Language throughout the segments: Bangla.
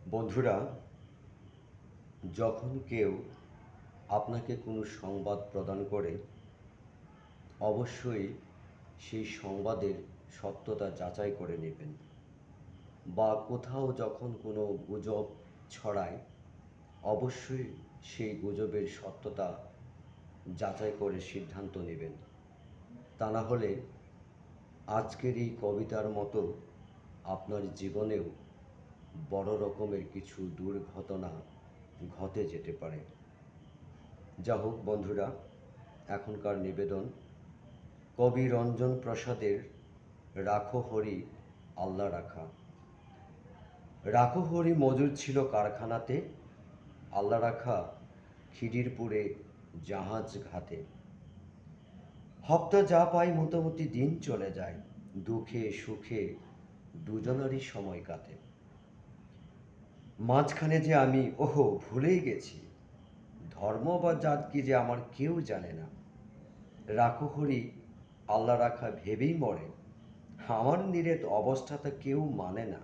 বন্ধুরা, যখন কেউ আপনাকে কোনো সংবাদ প্রদান করে, অবশ্যই সেই সংবাদের সত্যতা যাচাই করে নেবেন। বা কোথাও যখন কোনো গুজব ছড়ায়, অবশ্যই সেই গুজবের সত্যতা যাচাই করে সিদ্ধান্ত নেবেন। তা না হলে আজকের এই কবিতার মতো আপনার জীবনেও বড় রকমের কিছু দুর্ঘটনা ঘটে যেতে পারে। যা হোক বন্ধুরা, এখনকার নিবেদন কবি রঞ্জন প্রসাদের রাখো হরি আল্লাহ রাখা। রাখো হরি মজুর ছিল কারখানাতে, আল্লাহ রাখা খিদিরপুরে জাহাজ ঘাটে। হপ্তা যা পাই মোটামুটি দিন চলে যায়, দুঃখে সুখে দুজনেরই সময় কাটে। মাঝখানে যে আমি ভুলেই গেছি, ধর্ম বা জাত কি যে আমার কেউ জানে না। রাখো হরি আল্লাহ রাখা ভেবেই মরে, আমার নিরেট অবস্থাটা কেউ মানে না।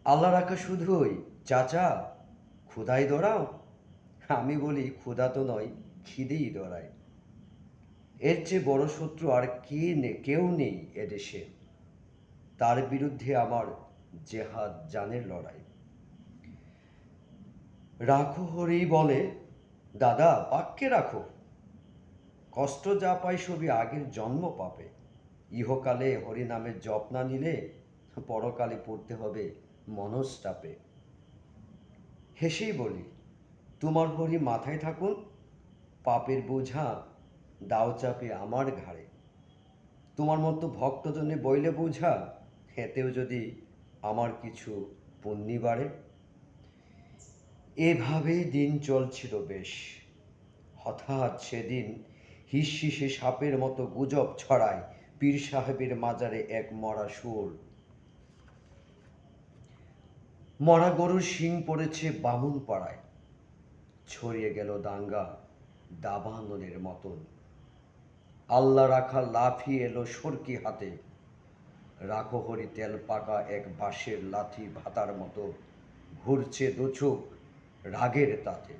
আল্লাহ রাখা শুধুই চাচা ক্ষুধাই দৌড়াও, আমি বলি ক্ষুধা তো নয়, খিদেই দৌড়ায়। এর চেয়ে বড় শত্রু আর কেউ নেই এদেশে, তার বিরুদ্ধে আমার জেহাদ জানের লড়াই। রাখো হরি বলে, দাদা বাক্যে রাখো, কষ্ট যা পাই সবই আগের জন্ম পাবে। ইহকালে হরি নামের জপ না নিলে পরকালে পড়তে হবে মনস্তাপে। হেসেই বলি, তোমার হরি মাথায় থাকুন, পাপের বোঝা দাও চাপে আমার ঘাড়ে। তোমার মতো ভক্তজনে বইলে বোঝা, এতেও যদি আমার কিছু পুণ্যি বাড়ে। এভাবেই দিন চলছিল বেশ। হঠাৎ সেদিন হিসশিসে সাপের মতো গুজব ছড়ায় পীর সাহেবের মাজারে এক মরা শুয়োর। মরা গরুর শিং পড়েছে বামুন পাড়ায়, ছড়িয়ে গেল দাঙ্গা দাবানলের মতন। আল্লাহ রাখা লাফিয়ে এলো সরকি হাতে, রাখো হরি তেল পাকা এক বাঁশের লাঠি ভাতার মতো ঘুরছে দুচোখ রাগের তাতে।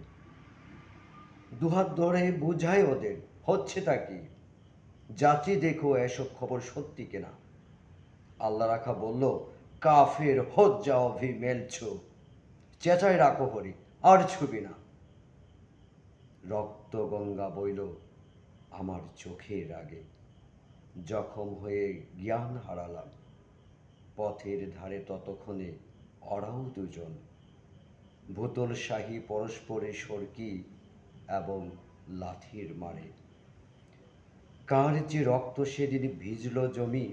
দুহাত ধরে বুঝায় ওদের হচ্ছেটা কি, যাচি দেখো এসব খবর সত্যি কিনা। আল্লাহ রাখা বলল, কাফের হজ্জাও ভি মেলছো, চেঁচায় রাখো হরি আর ছুবি না। রক্ত গঙ্গা বইল আমার চোখের আগে, জখম হয়ে জ্ঞান হারালাম। পথের ধারে ততক্ষণে অরাও দুজন, ভূতল শাহী পরস্পরে সরকি এবং লাঠির মারে। কার যে রক্ত সেদিন ভিজল জমি,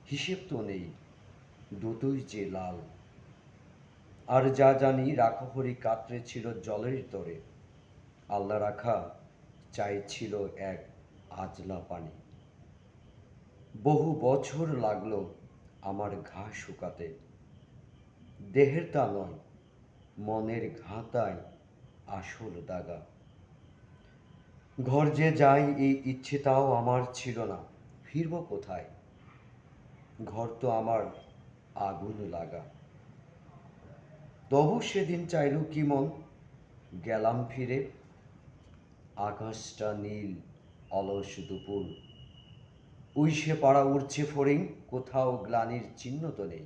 হিসেব তো নেই, দুটোই যে লাল। আর যা জানি রাখো হরি কাতরে ছিল জলের তরে, আল্লাহ রাখা চাইছিল এক আজলা পানি। বহু বছর লাগলো আমার ঘা শুকাতে, দেহের তা নয় মনের ঘাতায় আসল দাগা। ঘর যে যাই এই ইচ্ছে তাও আমার ছিল না, ফিরব কোথায়, ঘর তো আমার আগুন লাগা। তবু সেদিন চাইল কি মন, গেলাম ফিরে। আকাশটা নীল, অলস দুপুর, উইসে পাড়া উড়ছে ফড়িং, কোথাও গ্লানির চিহ্ন তো নেই।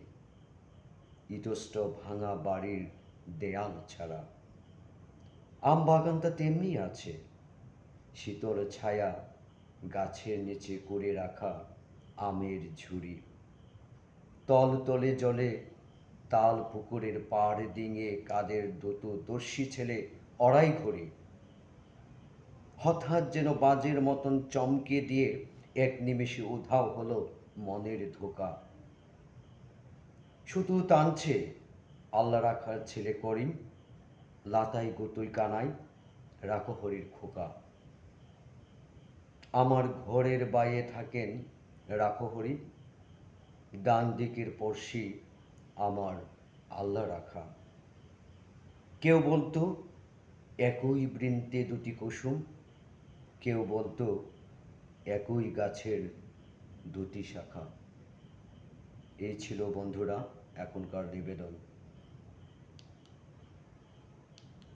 ইতষ্ট ভাঙা বাড়ির দেয়াল ছাড়া আম বাগানটা তেমনি আছে, শীতল ছায়া গাছের নিচে করে রাখা আমের ঝুড়ি। তল তলে জলে তাল পুকুরের পাড় ডিঙে কাদের দুটো দস্যি ছেলে অড়াই ঘড়ি। হঠাৎ যেন বাজের মতন চমকে দিয়ে এক নিমেষে উধাও হলো মনের ধোকা। শুধু টানছে আল্লাহ রাখার ছেলে করিম, লাতাই গুতুই কানাই রাখো হরির খোকা। আমার ঘরের বাইরে থাকেন রাখো হরি, ডান দিকের পড়শি আমার আল্লাহ রাখা। কেউ বলতো একই বৃন্তে দুটি কুসুম, কেউ বলতো একই গাছের দুটি শাখা। এই ছিল বন্ধুরা এখনকার নিবেদন।